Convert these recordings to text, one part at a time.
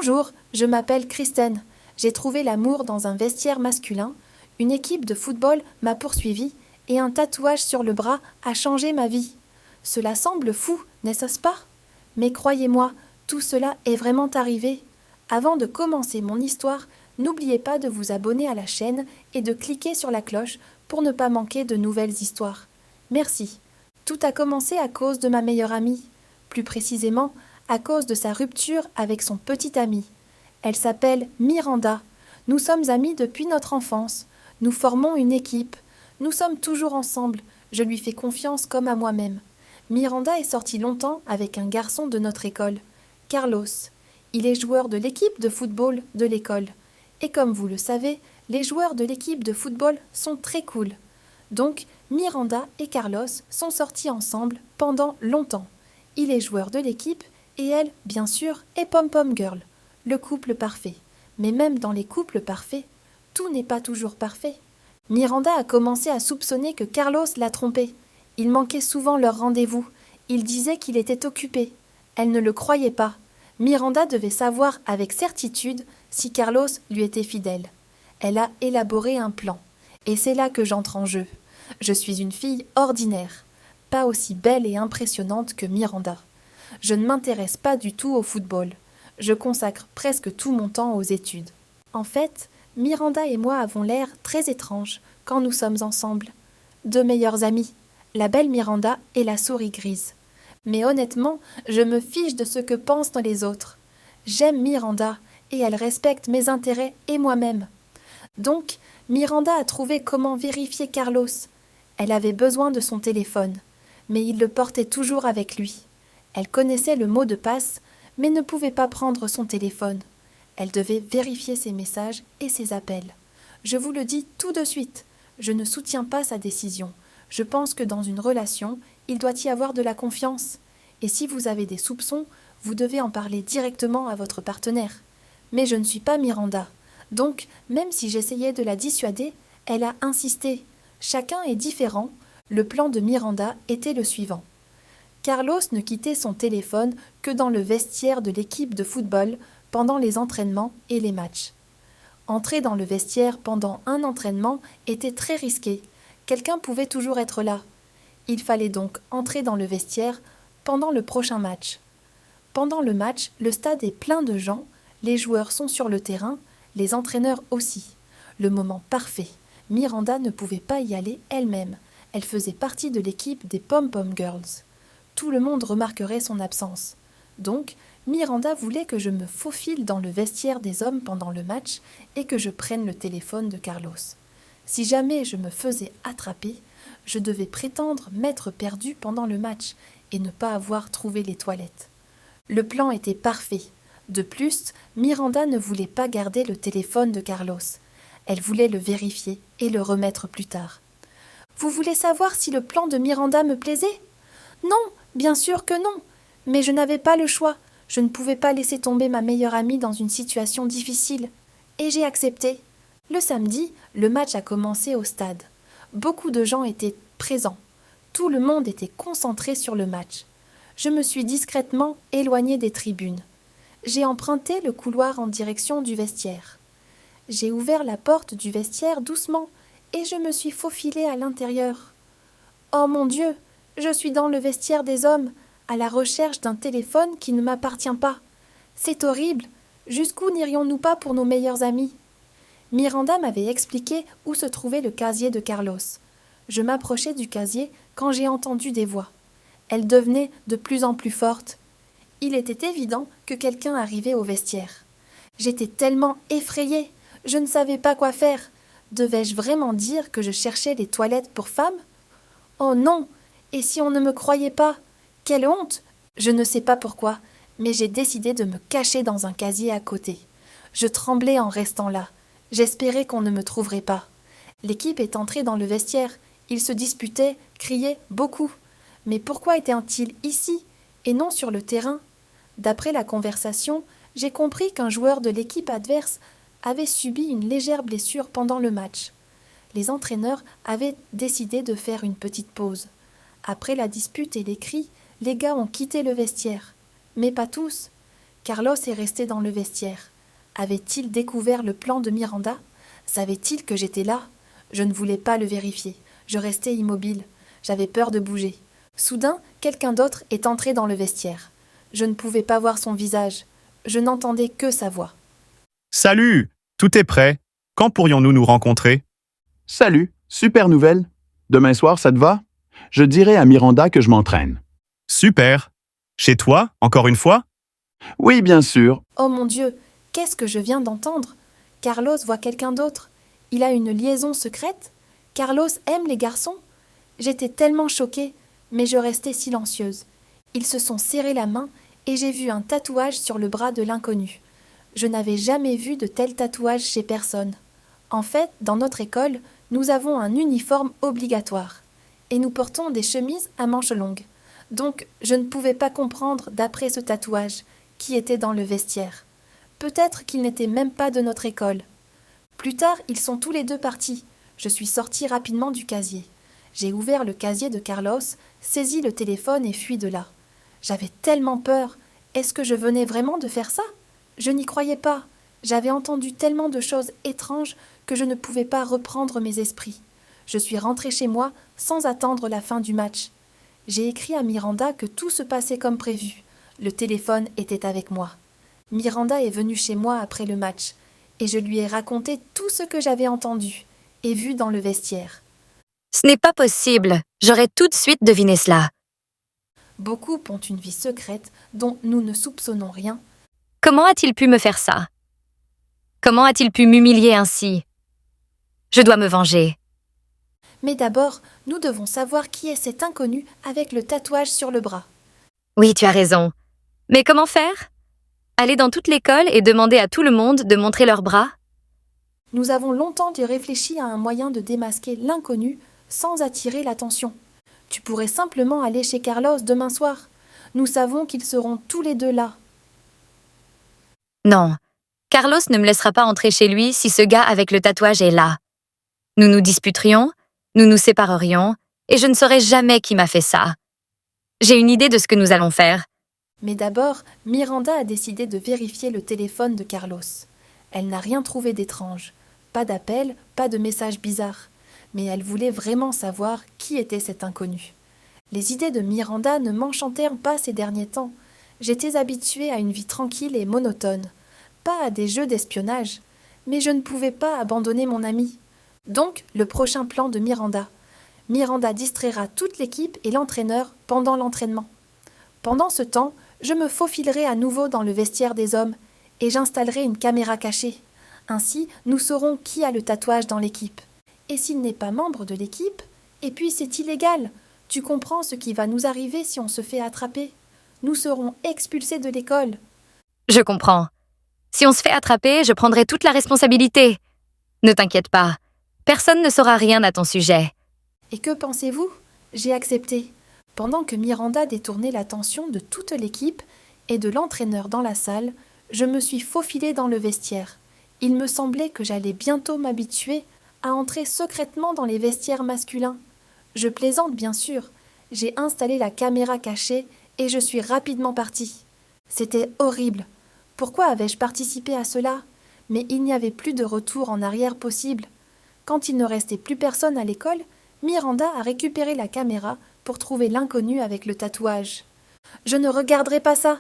Bonjour, je m'appelle Kristen. J'ai trouvé l'amour dans un vestiaire masculin, une équipe de football m'a poursuivi et un tatouage sur le bras a changé ma vie. Cela semble fou, n'est-ce pas? Mais croyez-moi, tout cela est vraiment arrivé. Avant de commencer mon histoire, n'oubliez pas de vous abonner à la chaîne et de cliquer sur la cloche pour ne pas manquer de nouvelles histoires. Merci. Tout a commencé à cause de ma meilleure amie. Plus précisément, à cause de sa rupture avec son petit ami. Elle s'appelle Miranda. Nous sommes amis depuis notre enfance. Nous formons une équipe. Nous sommes toujours ensemble. Je lui fais confiance comme à moi-même. Miranda est sortie longtemps avec un garçon de notre école, Carlos. Il est joueur de l'équipe de football de l'école. Et comme vous le savez, les joueurs de l'équipe de football sont très cool. Donc, Miranda et Carlos sont sortis ensemble pendant longtemps. Il est joueur de l'équipe et elle, bien sûr, est pom-pom girl, le couple parfait. Mais même dans les couples parfaits, tout n'est pas toujours parfait. Miranda a commencé à soupçonner que Carlos l'a trompée. Il manquait souvent leur rendez-vous. Il disait qu'il était occupé. Elle ne le croyait pas. Miranda devait savoir avec certitude si Carlos lui était fidèle. Elle a élaboré un plan. Et c'est là que j'entre en jeu. Je suis une fille ordinaire, pas aussi belle et impressionnante que Miranda. Je ne m'intéresse pas du tout au football. Je consacre presque tout mon temps aux études. En fait, Miranda et moi avons l'air très étranges quand nous sommes ensemble. Deux meilleures amies, la belle Miranda et la souris grise. Mais honnêtement, je me fiche de ce que pensent les autres. J'aime Miranda et elle respecte mes intérêts et moi-même. Donc, Miranda a trouvé comment vérifier Carlos. Elle avait besoin de son téléphone, mais il le portait toujours avec lui. Elle connaissait le mot de passe, mais ne pouvait pas prendre son téléphone. Elle devait vérifier ses messages et ses appels. Je vous le dis tout de suite, je ne soutiens pas sa décision. Je pense que dans une relation, il doit y avoir de la confiance. Et si vous avez des soupçons, vous devez en parler directement à votre partenaire. Mais je ne suis pas Miranda. Donc, même si j'essayais de la dissuader, elle a insisté. Chacun est différent. Le plan de Miranda était le suivant. Carlos ne quittait son téléphone que dans le vestiaire de l'équipe de football pendant les entraînements et les matchs. Entrer dans le vestiaire pendant un entraînement était très risqué. Quelqu'un pouvait toujours être là. Il fallait donc entrer dans le vestiaire pendant le prochain match. Pendant le match, le stade est plein de gens, les joueurs sont sur le terrain, les entraîneurs aussi. Le moment parfait. Miranda ne pouvait pas y aller elle-même. Elle faisait partie de l'équipe des Pom-Pom Girls. Tout le monde remarquerait son absence. Donc, Miranda voulait que je me faufile dans le vestiaire des hommes pendant le match et que je prenne le téléphone de Carlos. Si jamais je me faisais attraper, je devais prétendre m'être perdue pendant le match et ne pas avoir trouvé les toilettes. Le plan était parfait. De plus, Miranda ne voulait pas garder le téléphone de Carlos. Elle voulait le vérifier et le remettre plus tard. Vous voulez savoir si le plan de Miranda me plaisait? Non, bien sûr que non. Mais je n'avais pas le choix. Je ne pouvais pas laisser tomber ma meilleure amie dans une situation difficile. Et j'ai accepté. Le samedi, le match a commencé au stade. Beaucoup de gens étaient présents. Tout le monde était concentré sur le match. Je me suis discrètement éloignée des tribunes. J'ai emprunté le couloir en direction du vestiaire. J'ai ouvert la porte du vestiaire doucement et je me suis faufilée à l'intérieur. Oh mon Dieu, je suis dans le vestiaire des hommes, à la recherche d'un téléphone qui ne m'appartient pas. C'est horrible. Jusqu'où n'irions-nous pas pour nos meilleurs amis? Miranda m'avait expliqué où se trouvait le casier de Carlos. Je m'approchais du casier quand j'ai entendu des voix. Elles devenaient de plus en plus fortes. Il était évident que quelqu'un arrivait au vestiaire. J'étais tellement effrayée. Je ne savais pas quoi faire. Devais-je vraiment dire que je cherchais les toilettes pour femmes? Oh non! Et si on ne me croyait pas? Quelle honte! Je ne sais pas pourquoi, mais j'ai décidé de me cacher dans un casier à côté. Je tremblais en restant là. J'espérais qu'on ne me trouverait pas. L'équipe est entrée dans le vestiaire. Ils se disputaient, criaient beaucoup. Mais pourquoi étaient-ils ici et non sur le terrain? D'après la conversation, j'ai compris qu'un joueur de l'équipe adverse avait subi une légère blessure pendant le match. Les entraîneurs avaient décidé de faire une petite pause. Après la dispute et les cris, les gars ont quitté le vestiaire. Mais pas tous. Carlos est resté dans le vestiaire. Avait-il découvert le plan de Miranda? Savait-il que j'étais là? Je ne voulais pas le vérifier. Je restais immobile. J'avais peur de bouger. Soudain, quelqu'un d'autre est entré dans le vestiaire. Je ne pouvais pas voir son visage. Je n'entendais que sa voix. Salut! Tout est prêt. Quand pourrions-nous nous rencontrer? Salut, super nouvelle. Demain soir, ça te va? Je dirai à Miranda que je m'entraîne. Super! Chez toi, encore une fois? Oui, bien sûr. Oh mon Dieu, qu'est-ce que je viens d'entendre? Carlos voit quelqu'un d'autre. Il a une liaison secrète? Carlos aime les garçons? J'étais tellement choquée, mais je restais silencieuse. Ils se sont serrés la main et j'ai vu un tatouage sur le bras de l'inconnu. Je n'avais jamais vu de tel tatouage chez personne. En fait, dans notre école, nous avons un uniforme obligatoire. Et nous portons des chemises à manches longues. Donc, je ne pouvais pas comprendre, d'après ce tatouage, qui était dans le vestiaire. Peut-être qu'il n'était même pas de notre école. Plus tard, ils sont tous les deux partis. Je suis sortie rapidement du casier. J'ai ouvert le casier de Carlos, saisi le téléphone et fui de là. J'avais tellement peur. Est-ce que je venais vraiment de faire ça? Je n'y croyais pas. J'avais entendu tellement de choses étranges que je ne pouvais pas reprendre mes esprits. Je suis rentrée chez moi sans attendre la fin du match. J'ai écrit à Miranda que tout se passait comme prévu. Le téléphone était avec moi. Miranda est venue chez moi après le match et je lui ai raconté tout ce que j'avais entendu et vu dans le vestiaire. Ce n'est pas possible. J'aurais tout de suite deviné cela. Beaucoup ont une vie secrète dont nous ne soupçonnons rien. Comment a-t-il pu me faire ça? Comment a-t-il pu m'humilier ainsi? Je dois me venger. Mais d'abord, nous devons savoir qui est cet inconnu avec le tatouage sur le bras. Oui, tu as raison. Mais comment faire? Aller dans toute l'école et demander à tout le monde de montrer leurs bras? Nous avons longtemps réfléchi à un moyen de démasquer l'inconnu sans attirer l'attention. Tu pourrais simplement aller chez Carlos demain soir. Nous savons qu'ils seront tous les deux là. Non. Carlos ne me laissera pas entrer chez lui si ce gars avec le tatouage est là. Nous nous disputerions, nous nous séparerions, et je ne saurais jamais qui m'a fait ça. J'ai une idée de ce que nous allons faire. Mais d'abord, Miranda a décidé de vérifier le téléphone de Carlos. Elle n'a rien trouvé d'étrange. Pas d'appel, pas de message bizarre. Mais elle voulait vraiment savoir qui était cet inconnu. Les idées de Miranda ne m'enchantèrent pas ces derniers temps. J'étais habituée à une vie tranquille et monotone. Pas à des jeux d'espionnage. Mais je ne pouvais pas abandonner mon ami. Donc, le prochain plan de Miranda. Miranda distraira toute l'équipe et l'entraîneur pendant l'entraînement. Pendant ce temps, je me faufilerai à nouveau dans le vestiaire des hommes et j'installerai une caméra cachée. Ainsi, nous saurons qui a le tatouage dans l'équipe. Et s'il n'est pas membre de l'équipe, et puis c'est illégal. Tu comprends ce qui va nous arriver si on se fait attraper? Nous serons expulsés de l'école. Je comprends. Si on se fait attraper, je prendrai toute la responsabilité. Ne t'inquiète pas. Personne ne saura rien à ton sujet. Et que pensez-vous? J'ai accepté. Pendant que Miranda détournait l'attention de toute l'équipe et de l'entraîneur dans la salle, je me suis faufilée dans le vestiaire. Il me semblait que j'allais bientôt m'habituer à entrer secrètement dans les vestiaires masculins. Je plaisante bien sûr. J'ai installé la caméra cachée et je suis rapidement partie. C'était horrible. Pourquoi avais-je participé à cela? Mais il n'y avait plus de retour en arrière possible. Quand il ne restait plus personne à l'école, Miranda a récupéré la caméra pour trouver l'inconnu avec le tatouage. Je ne regarderai pas ça.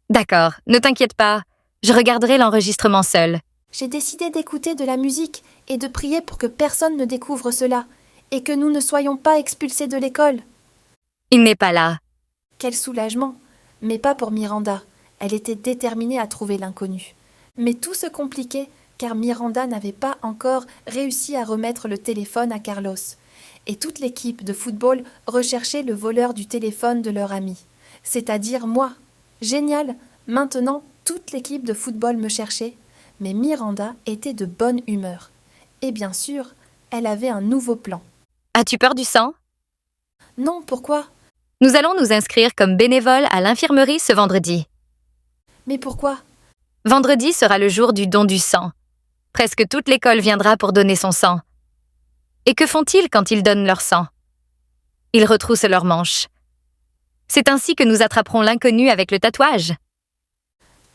D'accord, ne t'inquiète pas. Je regarderai l'enregistrement seul. J'ai décidé d'écouter de la musique et de prier pour que personne ne découvre cela et que nous ne soyons pas expulsés de l'école. Il n'est pas là. Quel soulagement. Mais pas pour Miranda. Elle était déterminée à trouver l'inconnu. Mais tout se compliquait car Miranda n'avait pas encore réussi à remettre le téléphone à Carlos. Et toute l'équipe de football recherchait le voleur du téléphone de leur ami, c'est-à-dire moi. Génial! Maintenant, toute l'équipe de football me cherchait, mais Miranda était de bonne humeur. Et bien sûr, elle avait un nouveau plan. As-tu peur du sang? Non, pourquoi? Nous allons nous inscrire comme bénévoles à l'infirmerie ce vendredi. Mais pourquoi? Vendredi sera le jour du don du sang. Presque toute l'école viendra pour donner son sang. Et que font-ils quand ils donnent leur sang? Ils retroussent leurs manches. C'est ainsi que nous attraperons l'inconnu avec le tatouage.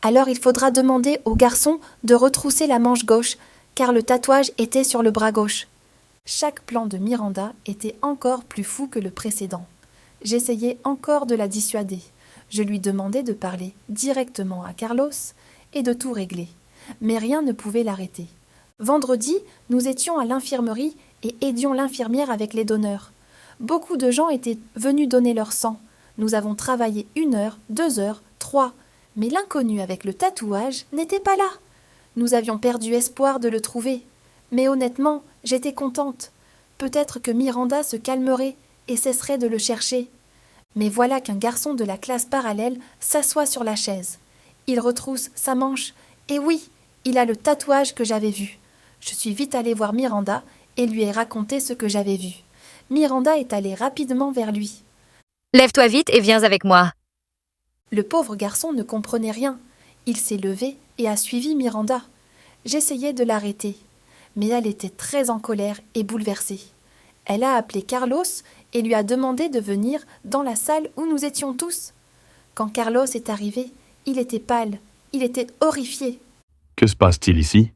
Alors il faudra demander au garçon de retrousser la manche gauche, car le tatouage était sur le bras gauche. Chaque plan de Miranda était encore plus fou que le précédent. J'essayais encore de la dissuader. Je lui demandais de parler directement à Carlos et de tout régler. Mais rien ne pouvait l'arrêter. Vendredi, nous étions à l'infirmerie et aidions l'infirmière avec les donneurs. Beaucoup de gens étaient venus donner leur sang. Nous avons travaillé 1 heure, 2 heures, 3. Mais l'inconnu avec le tatouage n'était pas là. Nous avions perdu espoir de le trouver. Mais honnêtement, j'étais contente. Peut-être que Miranda se calmerait et cesserait de le chercher. Mais voilà qu'un garçon de la classe parallèle s'assoit sur la chaise. Il retrousse sa manche, et oui, il a le tatouage que j'avais vu. Je suis vite allée voir Miranda et lui ai raconté ce que j'avais vu. Miranda est allée rapidement vers lui. « Lève-toi vite et viens avec moi. » Le pauvre garçon ne comprenait rien. Il s'est levé et a suivi Miranda. J'essayais de l'arrêter, mais elle était très en colère et bouleversée. Elle a appelé Carlos et lui a demandé de venir dans la salle où nous étions tous. Quand Carlos est arrivé, il était pâle, il était horrifié. Que se passe-t-il ici?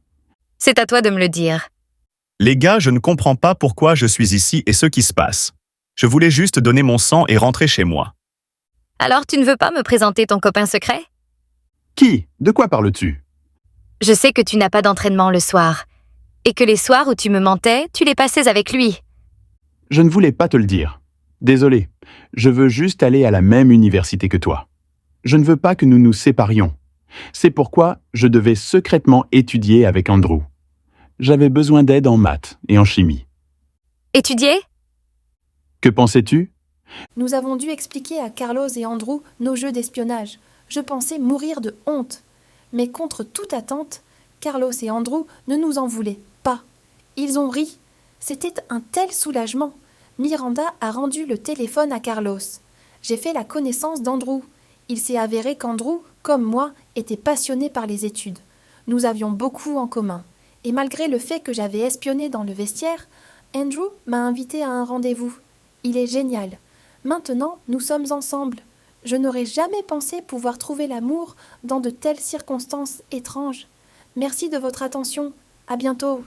C'est à toi de me le dire. Les gars, je ne comprends pas pourquoi je suis ici et ce qui se passe. Je voulais juste donner mon sang et rentrer chez moi. Alors tu ne veux pas me présenter ton copain secret? Qui? De quoi parles-tu? Je sais que tu n'as pas d'entraînement le soir, et que les soirs où tu me mentais, tu les passais avec lui. Je ne voulais pas te le dire. Désolé, je veux juste aller à la même université que toi. Je ne veux pas que nous nous séparions. C'est pourquoi je devais secrètement étudier avec Andrew. J'avais besoin d'aide en maths et en chimie. Étudier? Que pensais-tu? Nous avons dû expliquer à Carlos et Andrew nos jeux d'espionnage. Je pensais mourir de honte. Mais contre toute attente, Carlos et Andrew ne nous en voulaient pas. Ils ont ri. C'était un tel soulagement. Miranda a rendu le téléphone à Carlos. J'ai fait la connaissance d'Andrew. Il s'est avéré qu'Andrew, comme moi, était passionné par les études. Nous avions beaucoup en commun. Et malgré le fait que j'avais espionné dans le vestiaire, Andrew m'a invité à un rendez-vous. Il est génial. Maintenant, nous sommes ensemble. Je n'aurais jamais pensé pouvoir trouver l'amour dans de telles circonstances étranges. Merci de votre attention. À bientôt.